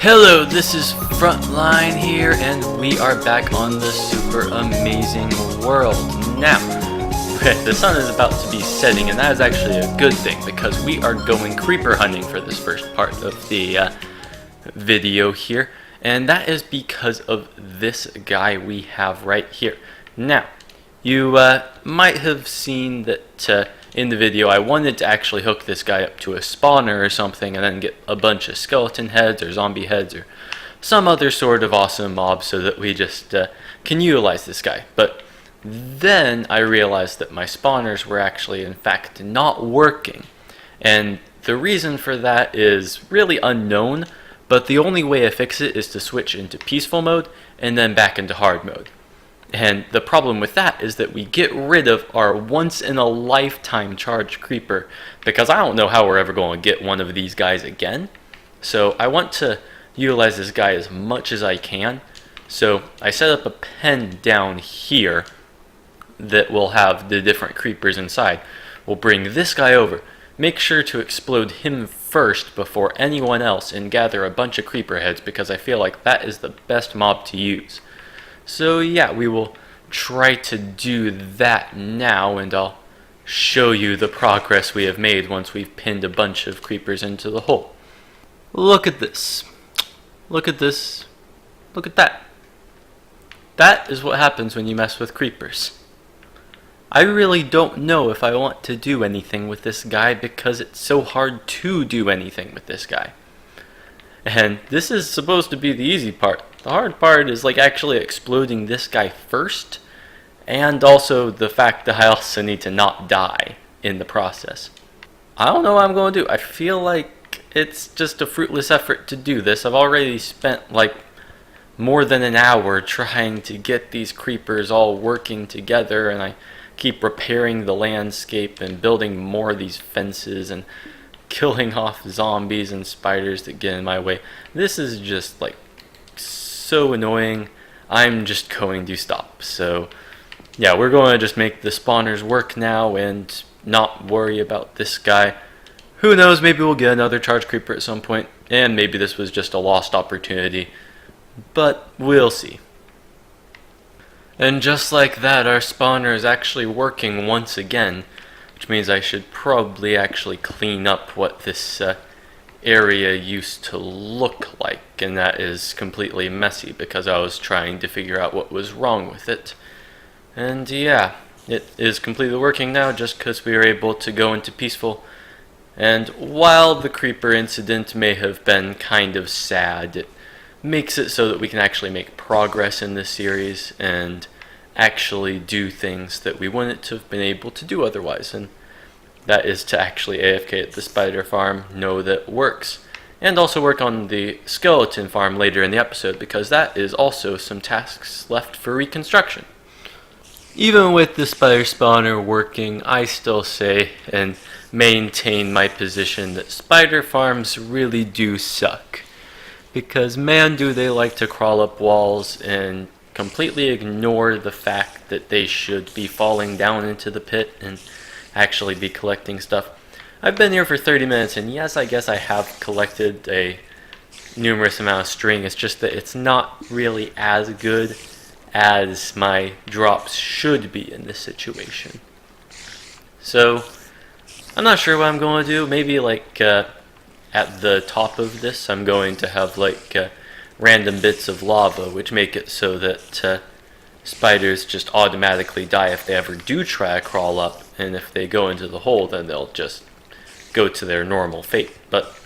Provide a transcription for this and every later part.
Hello, this is FrontMINE here, and we are back on the super amazing world. Now, the sun is about to be setting, and that is actually a good thing because we are going creeper hunting for this first part of the video here, and that is because of this guy we have right here. Now, you might have seen that in the video I wanted to actually hook this guy up to a spawner or something and then get a bunch of skeleton heads or zombie heads or some other sort of awesome mob so that we just can utilize this guy. But then I realized that my spawners were actually in fact not working, and the reason for that is really unknown, but the only way to fix it is to switch into peaceful mode and then back into hard mode. And the problem with that is that we get rid of our once-in-a-lifetime charged creeper, because I don't know how we're ever going to get one of these guys again. So I want to utilize this guy as much as I can. So I set up a pen down here that will have the different creepers inside. We'll bring this guy over. Make sure to explode him first before anyone else and gather a bunch of creeper heads, because I feel like that is the best mob to use. So yeah, we will try to do that now, and I'll show you the progress we have made once we've pinned a bunch of creepers into the hole. Look at this. Look at this. Look at that. That is what happens when you mess with creepers. I really don't know if I want to do anything with this guy because it's so hard to do anything with this guy. And this is supposed to be the easy part. The hard part is like actually exploding this guy first, and also the fact that I also need to not die in the process. I don't know what I'm going to do. I feel like it's just a fruitless effort to do this. I've already spent like more than an hour trying to get these creepers all working together, and I keep repairing the landscape and building more of these fences and killing off zombies and spiders that get in my way. This is just like so annoying. I'm just going to stop. So yeah, we're going to just make the spawners work now and not worry about this guy. Who knows, maybe we'll get another charge creeper at some point, and maybe this was just a lost opportunity, but we'll see. And just like that, our spawner is actually working once again, which means I should probably actually clean up what this area used to look like, and that is completely messy because I was trying to figure out what was wrong with it. And yeah, it is completely working now just because we were able to go into peaceful. And while the creeper incident may have been kind of sad, it makes it so that we can actually make progress in this series and actually do things that we wouldn't have been able to do otherwise, and that is to actually AFK at the spider farm, know that works, and also work on the skeleton farm later in the episode, because that is also some tasks left for reconstruction. Even with the spider spawner working, I still say and maintain my position that spider farms really do suck, because man do they like to crawl up walls and completely ignore the fact that they should be falling down into the pit and actually be collecting stuff. I've been here for 30 minutes, and yes, I guess I have collected a numerous amount of string. It's just that it's not really as good as my drops should be in this situation. So I'm not sure what I'm going to do. Maybe like at the top of this I'm going to have like random bits of lava, which make it so that spiders just automatically die if they ever do try to crawl up, and if they go into the hole then they'll just go to their normal fate. But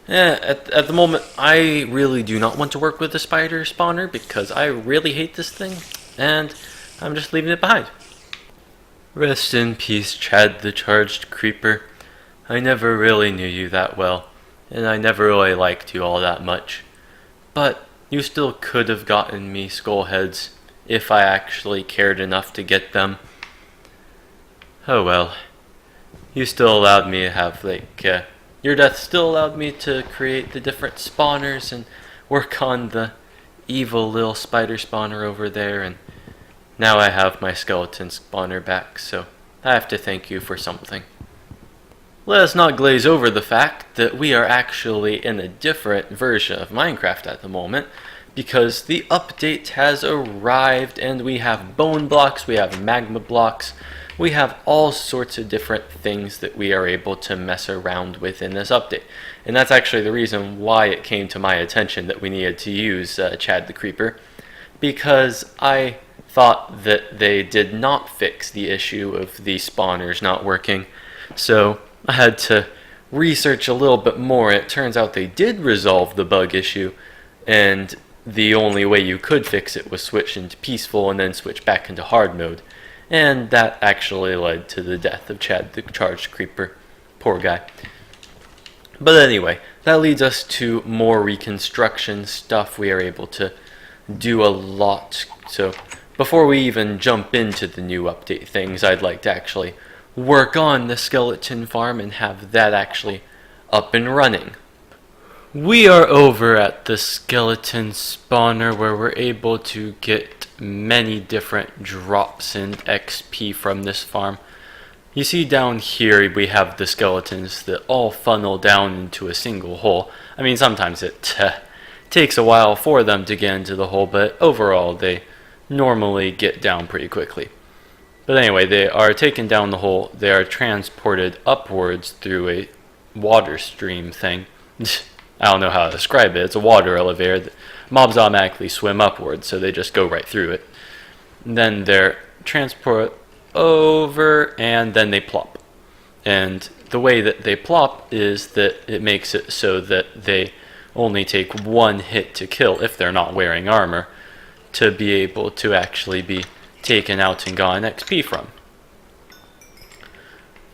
at the moment I really do not want to work with the spider spawner because I really hate this thing, and I'm just leaving it behind. Rest in peace, Chad the Charged Creeper. I never really knew you that well, and I never really liked you all that much. But you still could have gotten me skull heads if I actually cared enough to get them. Oh well. You still allowed me to have like your death still allowed me to create the different spawners and work on the evil little spider spawner over there, and now I have my skeleton spawner back, so I have to thank you for something. let us not glaze over the fact that we are actually in a different version of Minecraft at the moment, because the update has arrived and we have bone blocks, we have magma blocks, we have all sorts of different things that we are able to mess around with in this update. And that's actually the reason why it came to my attention that we needed to use Chad the Creeper, because I thought that they did not fix the issue of the spawners not working. So I had to research a little bit more. It turns out they did resolve the bug issue, and the only way you could fix it was switch into peaceful and then switch back into hard mode. And that actually led to the death of Chad the Charged Creeper. Poor guy. But anyway, that leads us to more reconstruction stuff. We are able to do a lot. So before we even jump into the new update things, I'd like to actually work on the skeleton farm and have that actually up and running. We are over at the skeleton spawner, where we're able to get many different drops and XP from this farm. You see down here we have the skeletons that all funnel down into a single hole. I mean, sometimes it takes a while for them to get into the hole, but overall they normally get down pretty quickly. But anyway, they are taken down the hole, they are transported upwards through a water stream thing. I don't know how to describe it. It's a water elevator that mobs automatically swim upwards, so they just go right through it. And then they're transported over, and then they plop. And the way that they plop is that it makes it so that they only take one hit to kill if they're not wearing armor, to be able to actually be taken out and gotten XP from.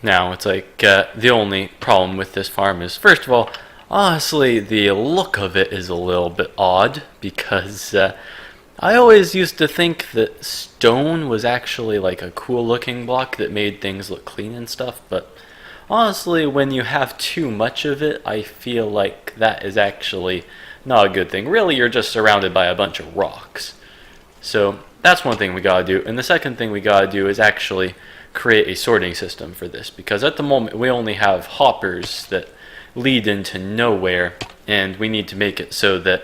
Now, it's like the only problem with this farm is, first of all, honestly, the look of it is a little bit odd, because I always used to think that stone was actually like a cool looking block that made things look clean and stuff, but honestly, when you have too much of it, I feel like that is actually not a good thing. Really, you're just surrounded by a bunch of rocks. So that's one thing we gotta do. And the second thing we gotta do is actually create a sorting system for this, because at the moment we only have hoppers that lead into nowhere, and we need to make it so that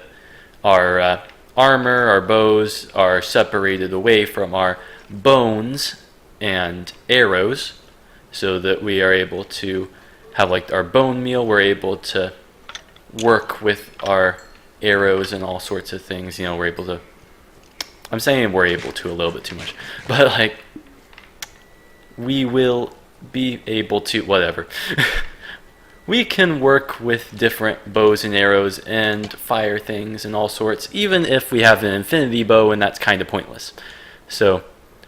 our armor, our bows are separated away from our bones and arrows, so that we are able to have like our bone meal. We're able to work with our arrows and all sorts of things. You know, we're able to, I'm saying we're able to a little bit too much, but like we will be able to, whatever. We can work with different bows and arrows and fire things and all sorts, even if we have an infinity bow, and that's kind of pointless. So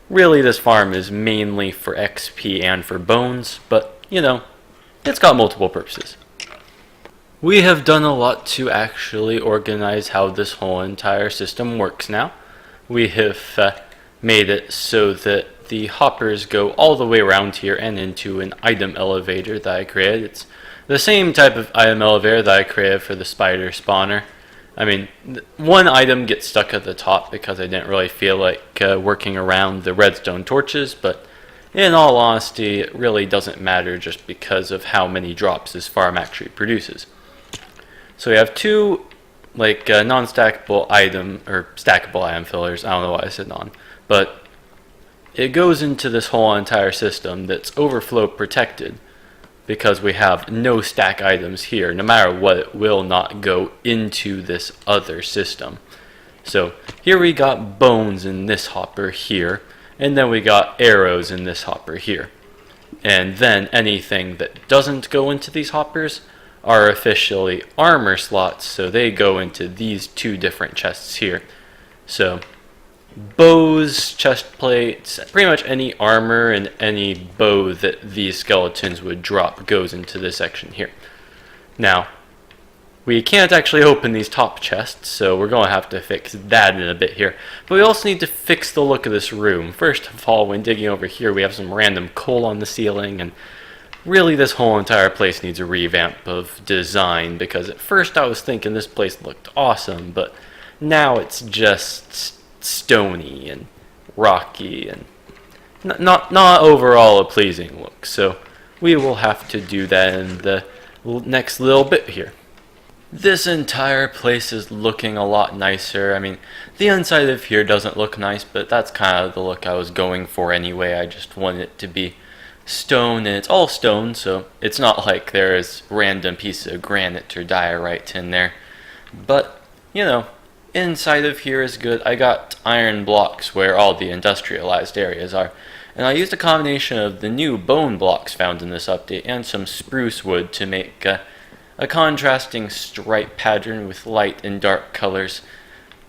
really this farm is mainly for XP and for bones, but you know, it's got multiple purposes. We have done a lot to actually organize how this whole entire system works now. We have made it so that the hoppers go all the way around here and into an item elevator that I created. It's the same type of item elevator that I created for the spider spawner. I mean, one item gets stuck at the top because I didn't really feel like working around the redstone torches, but in all honesty, it really doesn't matter just because of how many drops this farm actually produces. So we have two like non-stackable item, or stackable item fillers, I don't know why I said non, but it goes into this whole entire system that's overflow protected, because we have no stack items here. No matter what, it will not go into this other system. So here we got bones in this hopper here, and then we got arrows in this hopper here. And then anything that doesn't go into these hoppers are officially armor slots, so they go into these two different chests here. So bows, chest plates, pretty much any armor and any bow that these skeletons would drop goes into this section here. Now, we can't actually open these top chests, so we're going to have to fix that in a bit here. But we also need to fix the look of this room. First of all, when digging over here, we have some random coal on the ceiling, and really this whole entire place needs a revamp of design, because at first I was thinking this place looked awesome, but now it's just stony and rocky and not overall a pleasing look. So we will have to do that in the next little bit here. This entire place is looking a lot nicer. I mean, the inside of here doesn't look nice, but that's kind of the look I was going for anyway. I just wanted it to be stone, and it's all stone, so it's not like there's random pieces of granite or diorite in there. But, you know, inside of here is good. I got iron blocks where all the industrialized areas are. And I used a combination of the new bone blocks found in this update and some spruce wood to make a contrasting stripe pattern with light and dark colors.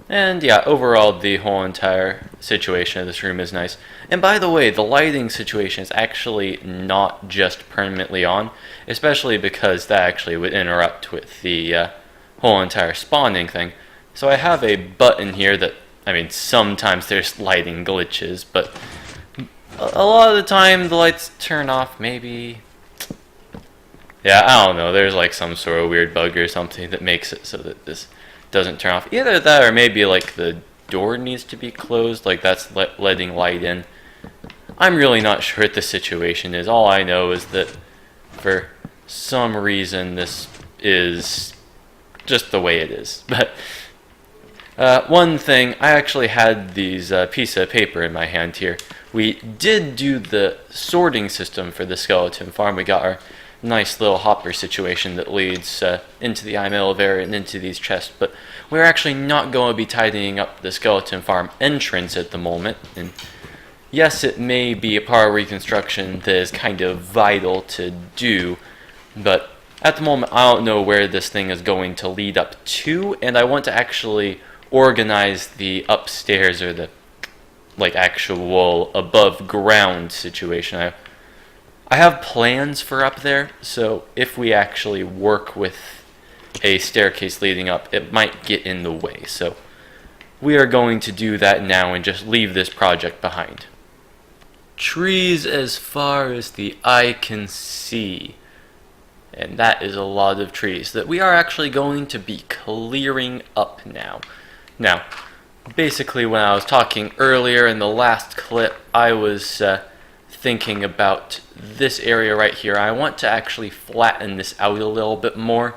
And yeah, overall the whole entire situation of this room is nice. And by the way, the lighting situation is actually not just permanently on, especially because that actually would interrupt with the whole entire spawning thing. So I have a button here that, I mean, sometimes there's lighting glitches, but a lot of the time the lights turn off, maybe. Yeah, I don't know, there's like some sort of weird bug or something that makes it so that this doesn't turn off. Either that or maybe like the door needs to be closed, like that's letting light in. I'm really not sure what the situation is. All I know is that for some reason this is just the way it is. But one thing, I actually had these piece of paper in my hand here. We did do the sorting system for the skeleton farm. We got our nice little hopper situation that leads into the eye area and into these chests, but we're actually not going to be tidying up the skeleton farm entrance at the moment. And yes, it may be a part of reconstruction that is kind of vital to do, but at the moment I don't know where this thing is going to lead up to, and I want to actually organize the upstairs or the like actual above ground situation. I have plans for up there, so if we actually work with a staircase leading up, it might get in the way. So we are going to do that now and just leave this project behind. Trees as far as the eye can see. And that is a lot of trees that we are actually going to be clearing up now. Now, basically when I was talking earlier in the last clip, I was thinking about this area right here. I want to actually flatten this out a little bit more,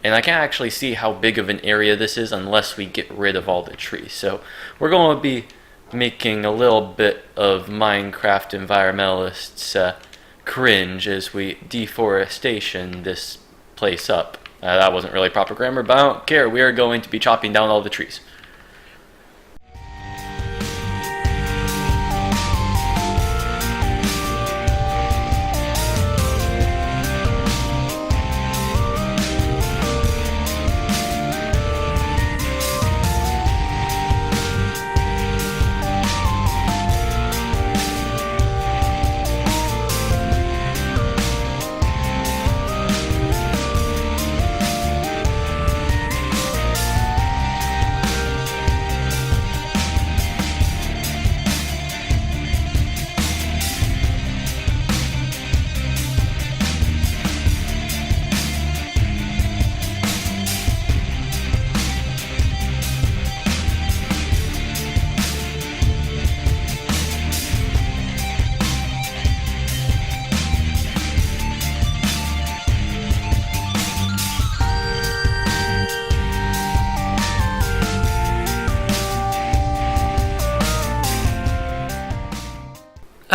and I can't actually see how big of an area this is unless we get rid of all the trees. So we're going to be making a little bit of Minecraft environmentalists cringe as we deforestation this place up. That wasn't really proper grammar, but I don't care. We are going to be chopping down all the trees.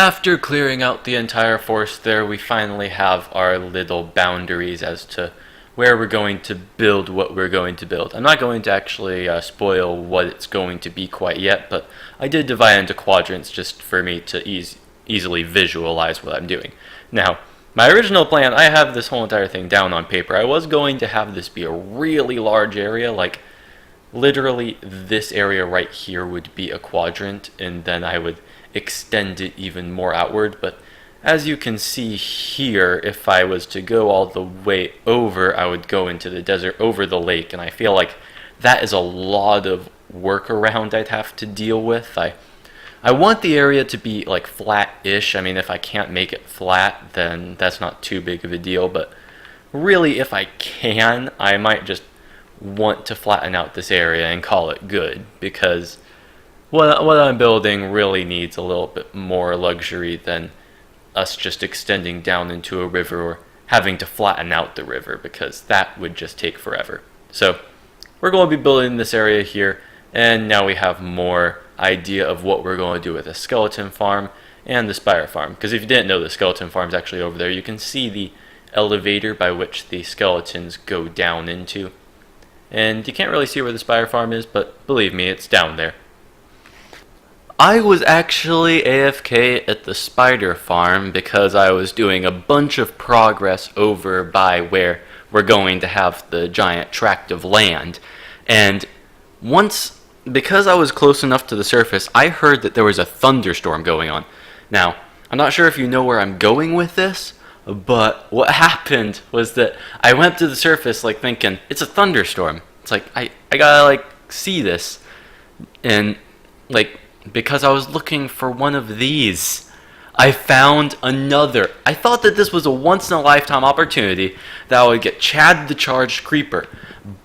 After clearing out the entire forest there, we finally have our little boundaries as to where we're going to build what we're going to build. I'm not going to actually spoil what it's going to be quite yet, but I did divide into quadrants just for me to easily visualize what I'm doing. Now, my original plan, I have this whole entire thing down on paper. I was going to have this be a really large area, like literally this area right here would be a quadrant, and then I would extend it even more outward. But as you can see here, if I was to go all the way over, I would go into the desert over the lake, and I feel like that is a lot of workaround I'd have to deal with. I want the area to be like flat-ish. I mean, if I can't make it flat, then that's not too big of a deal, but really if I can, I might just want to flatten out this area and call it good, because what I'm building really needs a little bit more luxury than us just extending down into a river or having to flatten out the river, because that would just take forever. So we're going to be building this area here, and now we have more idea of what we're going to do with the skeleton farm and the spire farm. Because if you didn't know, the skeleton farm is actually over there. You can see the elevator by which the skeletons go down into. And you can't really see where the spire farm is, but believe me, it's down there. I was actually AFK at the spider farm because I was doing a bunch of progress over by where we're going to have the giant tract of land. And once, because I was close enough to the surface, I heard that there was a thunderstorm going on. Now, I'm not sure if you know where I'm going with this, but what happened was that I went to the surface like thinking, it's a thunderstorm. It's like, I gotta like see this. And like, because I was looking for one of these, I found another. I thought that this was a once-in-a-lifetime opportunity that I would get Chad the Charged Creeper,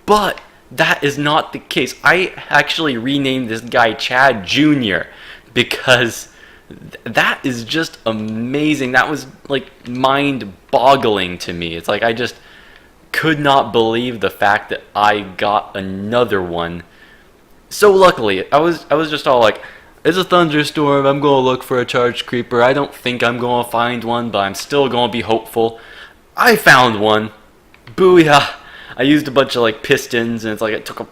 but that is not the case. I actually renamed this guy Chad Jr. because that is just amazing. That was like mind-boggling to me. It's like I just could not believe the fact that I got another one. So luckily, I was just all like, it's a thunderstorm, I'm going to look for a charged creeper. I don't think I'm going to find one, but I'm still going to be hopeful. I found one. Booyah. I used a bunch of like pistons, and it's like it took a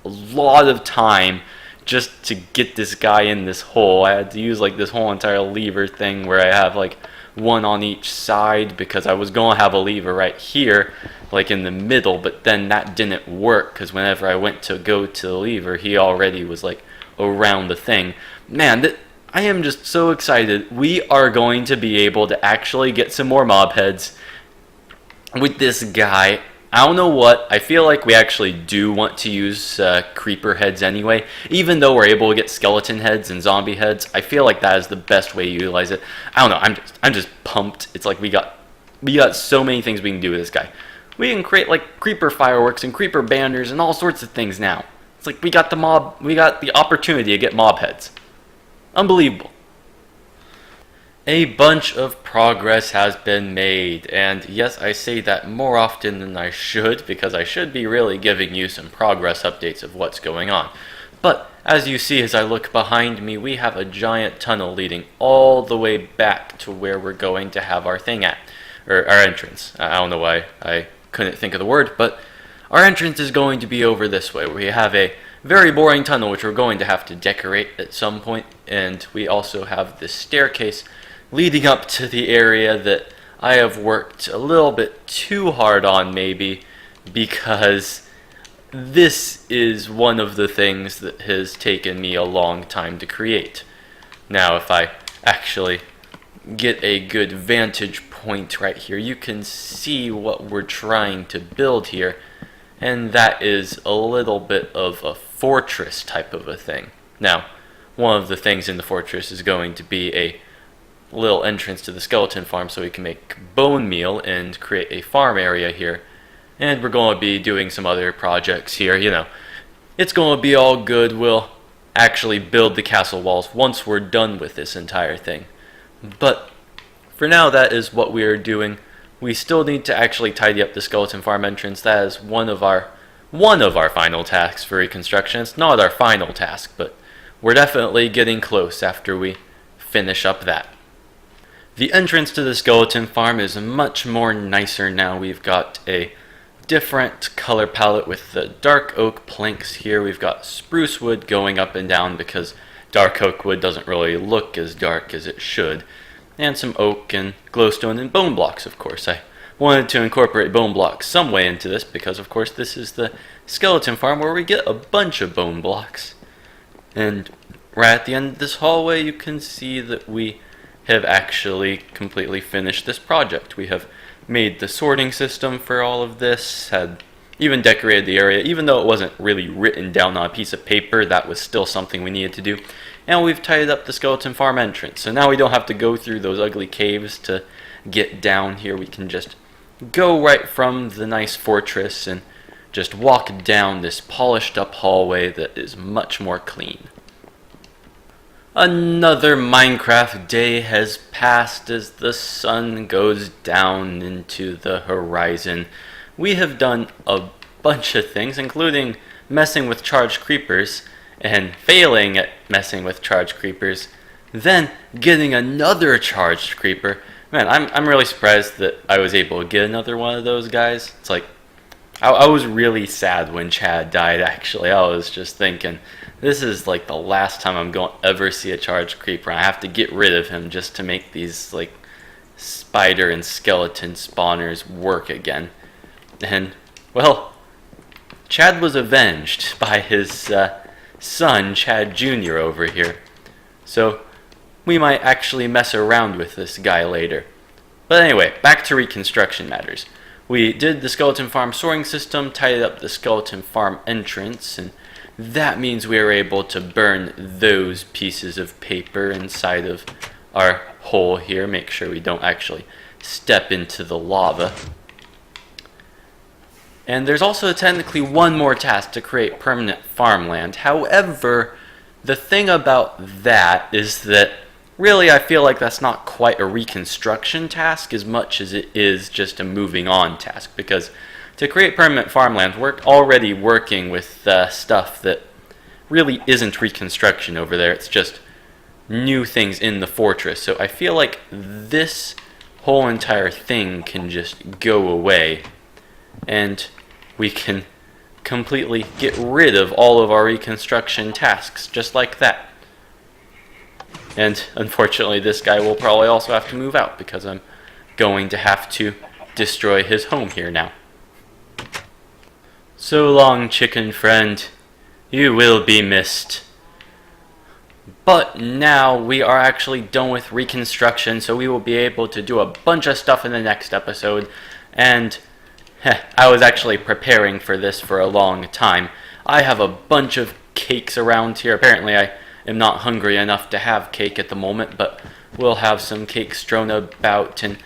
lot of time just to get this guy in this hole. I had to use like this whole entire lever thing where I have like one on each side, because I was going to have a lever right here, like in the middle, but then that didn't work because whenever I went to go to the lever, he already was like around the thing. Man, I am just so excited. We are going to be able to actually get some more mob heads with this guy. I don't know what. I feel like we actually do want to use creeper heads anyway. Even though we're able to get skeleton heads and zombie heads, I feel like that is the best way to utilize it. I don't know. I'm just pumped. It's like we got so many things we can do with this guy. We can create like creeper fireworks and creeper banners and all sorts of things now. It's like we got the opportunity to get mob heads. Unbelievable. A bunch of progress has been made, and yes, I say that more often than I should, because I should be really giving you some progress updates of what's going on. But as you see as I look behind me, we have a giant tunnel leading all the way back to where we're going to have our thing at, or our entrance. I don't know why I couldn't think of the word, but our entrance is going to be over this way. We have a very boring tunnel which we're going to have to decorate at some point, and we also have this staircase leading up to the area that I have worked a little bit too hard on, maybe, because this is one of the things that has taken me a long time to create. Now, if I actually get a good vantage point right here, you can see what we're trying to build here, and that is a little bit of a fortress type of a thing. Now, one of the things in the fortress is going to be a little entrance to the skeleton farm so we can make bone meal and create a farm area here. And we're going to be doing some other projects here, you know. It's going to be all good. We'll actually build the castle walls once we're done with this entire thing. But for now, that is what we are doing. We still need to actually tidy up the skeleton farm entrance. That is one of our final tasks for reconstruction. It's not our final task, but we're definitely getting close after we finish up that. The entrance to the skeleton farm is much more nicer now. We've got a different color palette with the dark oak planks here. We've got spruce wood going up and down because dark oak wood doesn't really look as dark as it should. And some oak and glowstone and bone blocks, of course. I wanted to incorporate bone blocks some way into this because, of course, this is the skeleton farm where we get a bunch of bone blocks. And right at the end of this hallway, you can see that we have actually completely finished this project. We have made the sorting system for all of this, had even decorated the area, even though it wasn't really written down on a piece of paper, that was still something we needed to do. And we've tidied up the skeleton farm entrance, so now we don't have to go through those ugly caves to get down here. We can just go right from the nice fortress and just walk down this polished up hallway that is much more clean. Another Minecraft day has passed as the sun goes down into the horizon. We have done a bunch of things, including messing with charged creepers and failing at messing with charged creepers, then getting another charged creeper. Man, I'm really surprised that I was able to get another one of those guys. It's like, I was really sad when Chad died, actually. I was just thinking, this is like the last time I'm going to ever see a charged creeper. I have to get rid of him just to make these like spider and skeleton spawners work again. And, well, Chad was avenged by his son, Chad Jr. over here. So, we might actually mess around with this guy later. But anyway, back to reconstruction matters. We did the skeleton farm soaring system, tied up the skeleton farm entrance, and that means we are able to burn those pieces of paper inside of our hole here. Make sure we don't actually step into the lava. And there's also technically one more task to create permanent farmland. However, the thing about that is that really, I feel like that's not quite a reconstruction task as much as it is just a moving on task. Because to create permanent farmland, we're already working with stuff that really isn't reconstruction over there. It's just new things in the fortress. So I feel like this whole entire thing can just go away. And we can completely get rid of all of our reconstruction tasks just like that. And unfortunately, this guy will probably also have to move out because I'm going to have to destroy his home here now. So long, chicken friend. You will be missed. But now we are actually done with reconstruction, so we will be able to do a bunch of stuff in the next episode. And I was actually preparing for this for a long time. I have a bunch of cakes around here. Apparently, I am not hungry enough to have cake at the moment, but we'll have some cake strewn about and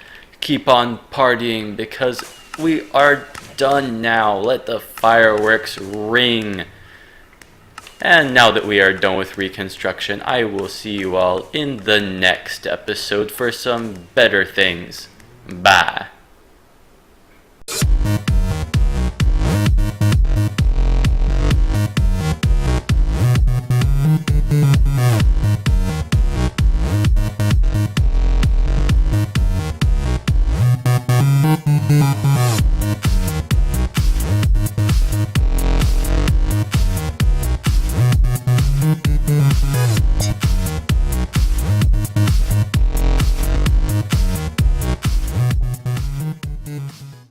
keep on partying because we are done now. Let the fireworks ring. And now that we are done with reconstruction, I will see you all in the next episode for some better things. Bye.